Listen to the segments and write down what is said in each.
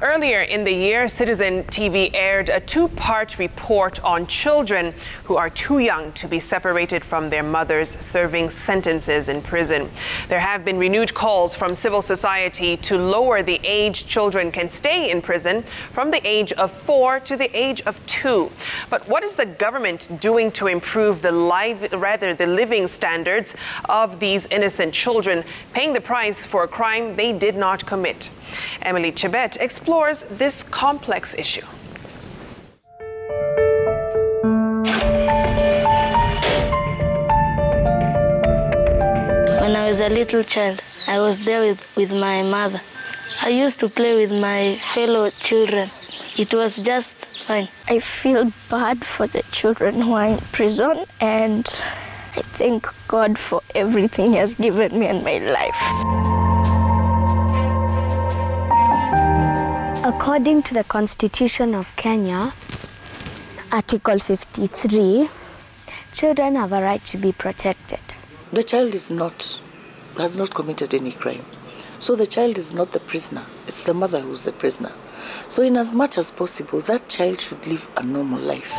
Earlier in the year, Citizen TV aired a two-part report on children who are too young to be separated from their mothers serving sentences in prison. There have been renewed calls from civil society to lower the age children can stay in prison from the age of 4 to the age of 2. But what is the government doing to improve the living standards of these innocent children paying the price for a crime they did not commit? Emily Chebet explores this complex issue. When I was a little child, I was there with my mother. I used to play with my fellow children. It was just fine. I feel bad for the children who are in prison, and I thank God for everything He has given me in my life. According to the Constitution of Kenya, Article 53, children have a right to be protected. The child has not committed any crime. So the child is not the prisoner. It's the mother who's the prisoner. So in as much as possible, that child should live a normal life.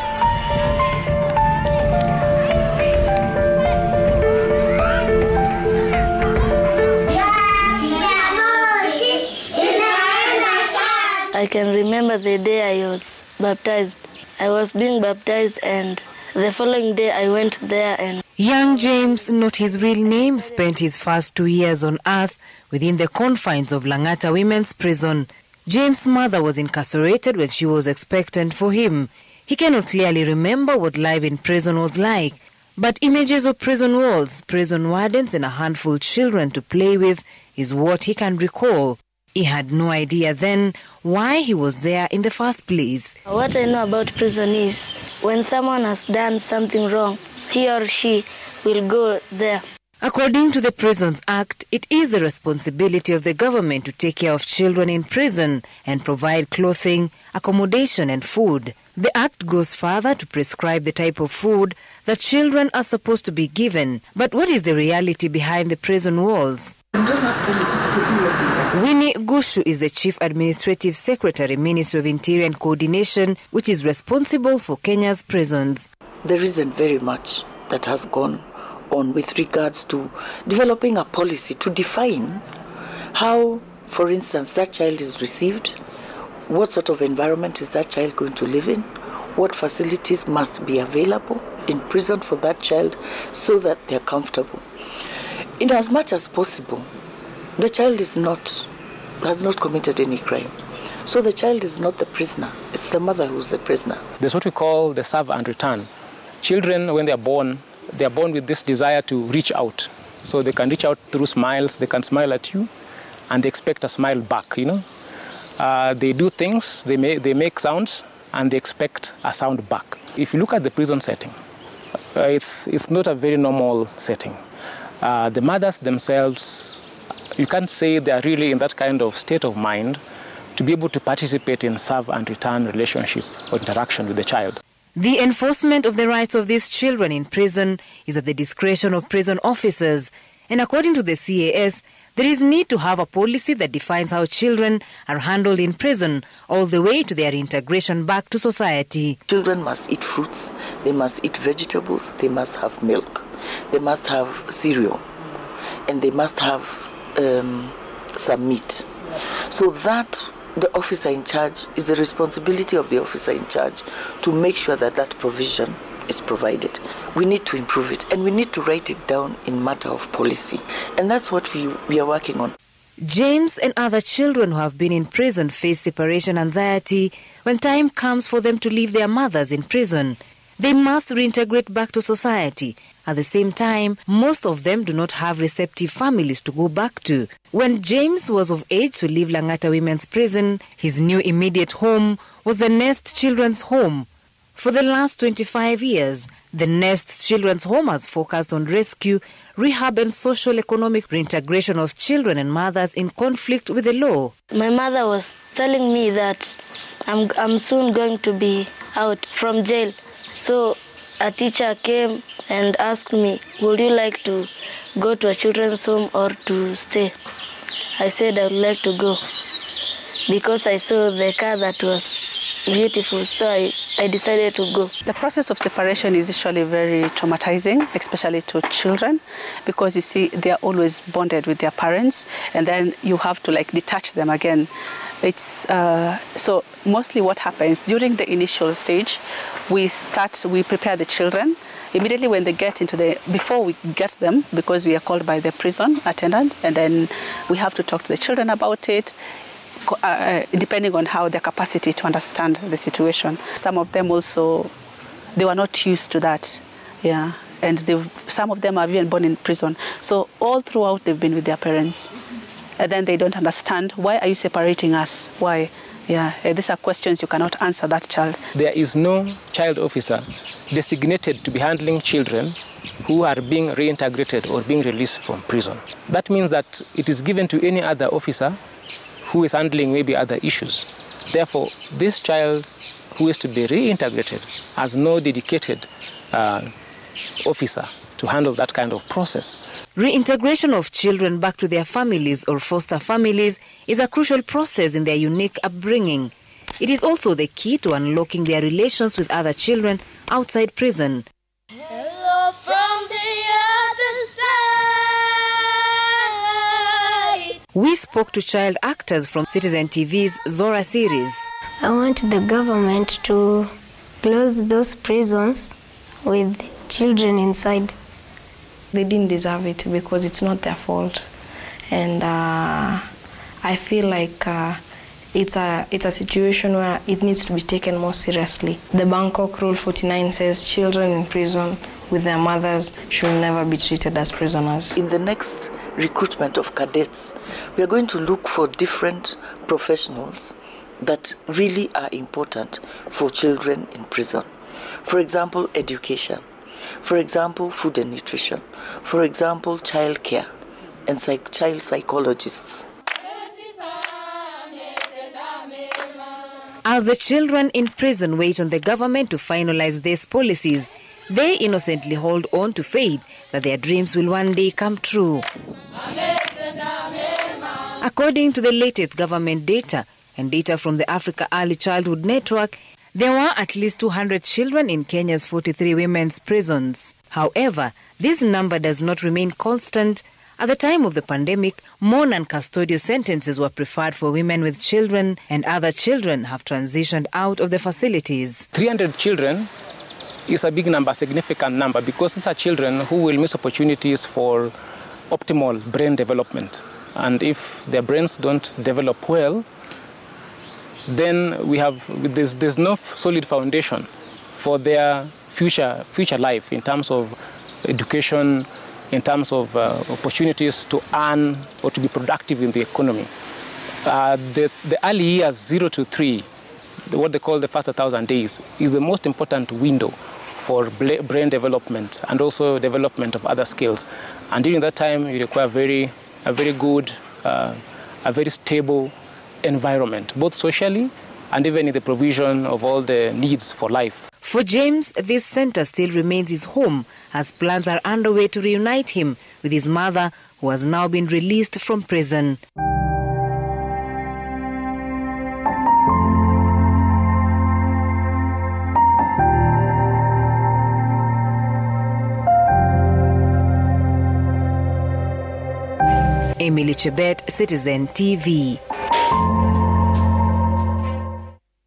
I can remember the day I was baptized. I was being baptized, and the following day I went there and... Young James, not his real name, spent his first 2 years on earth within the confines of Langata Women's Prison. James' mother was incarcerated when she was expectant for him. He cannot clearly remember what life in prison was like, but images of prison walls, prison wardens and a handful of children to play with is what he can recall. He had no idea then why he was there in the first place. What I know about prison is when someone has done something wrong, he or she will go there. According to the Prisons Act, it is the responsibility of the government to take care of children in prison and provide clothing, accommodation and food. The Act goes further to prescribe the type of food that children are supposed to be given. But what is the reality behind the prison walls? Winnie Gushu is the Chief Administrative Secretary, Ministry of Interior and Coordination, which is responsible for Kenya's prisons. There isn't very much that has gone on with regards to developing a policy to define how, for instance, that child is received, what sort of environment is that child going to live in, what facilities must be available in prison for that child so that they're comfortable. In as much as possible, the child has not committed any crime. So the child is not the prisoner. It's the mother who's the prisoner. There's what we call the serve and return. Children, when they're born with this desire to reach out. So they can reach out through smiles. They can smile at you, and they expect a smile back, They do things, they make sounds, and they expect a sound back. If you look at the prison setting, it's not a very normal setting. The mothers themselves, you can't say they're really in that kind of state of mind to be able to participate in serve and return relationship or interaction with the child. The enforcement of the rights of these children in prison is at the discretion of prison officers. And according to the CAS, there is need to have a policy that defines how children are handled in prison all the way to their integration back to society. Children must eat fruits, they must eat vegetables, they must have milk, they must have cereal, and they must have some meat. So that the officer in charge is the responsibility of the officer in charge to make sure that that provision is provided. We need to improve it, and we need to write it down in matter of policy. And that's what we are working on. James and other children who have been in prison face separation anxiety when time comes for them to leave their mothers in prison. They must reintegrate back to society. At the same time, most of them do not have receptive families to go back to. When James was of age to leave Langata Women's Prison, his new immediate home was the Nest Children's Home. For the last 25 years, the Nest Children's Home has focused on rescue, rehab and social economic reintegration of children and mothers in conflict with the law. My mother was telling me that I'm soon going to be out from jail. So a teacher came and asked me, would you like to go to a children's home or to stay? I said I would like to go. because I saw the car that was beautiful, so I decided to go. The process of separation is usually very traumatizing, especially to children, because you see they are always bonded with their parents, and then you have to like detach them again. It's so mostly what happens during the initial stage, we prepare the children. Immediately when they get before we get them, because we are called by the prison attendant, and then we have to talk to the children about it, depending on how their capacity to understand the situation. Some of them also, they were not used to that, yeah, and some of them are even born in prison. So all throughout they've been with their parents, and then they don't understand, why are you separating us? Why? Yeah, these are questions you cannot answer that child. There is no child officer designated to be handling children who are being reintegrated or being released from prison. That means that it is given to any other officer who is handling maybe other issues. Therefore, this child who is to be reintegrated has no dedicated officer to handle that kind of process. Reintegration of children back to their families or foster families is a crucial process in their unique upbringing. It is also the key to unlocking their relations with other children outside prison. Hello from the other side. We spoke to child actors from Citizen TV's Zora series. I want the government to close those prisons with children inside. They didn't deserve it because it's not their fault, and I feel like it's a situation where it needs to be taken more seriously. The Bangkok Rule 49 says children in prison with their mothers should never be treated as prisoners. In the next recruitment of cadets, we are going to look for different professionals that really are important for children in prison. For example, education. For example, food and nutrition. For example, child care and child psychologists. As the children in prison wait on the government to finalize these policies, they innocently hold on to faith that their dreams will one day come true. According to the latest government data and data from the Africa Early Childhood Network, there were at least 200 children in Kenya's 43 women's prisons. However, this number does not remain constant. At the time of the pandemic, more non-custodial sentences were preferred for women with children, and other children have transitioned out of the facilities. 300 children is a big number, significant number, because these are children who will miss opportunities for optimal brain development. And if their brains don't develop well, then there's no solid foundation for their future life in terms of education, in terms of opportunities to earn or to be productive in the economy. The early years 0 to 3, what they call the first 1,000 days, is the most important window for brain development and also development of other skills. And during that time, you require a very good, a very stable environment, both socially and even in the provision of all the needs for life. For James, this center still remains his home, as plans are underway to reunite him with his mother, who has now been released from prison. Emily Chebet, Citizen TV.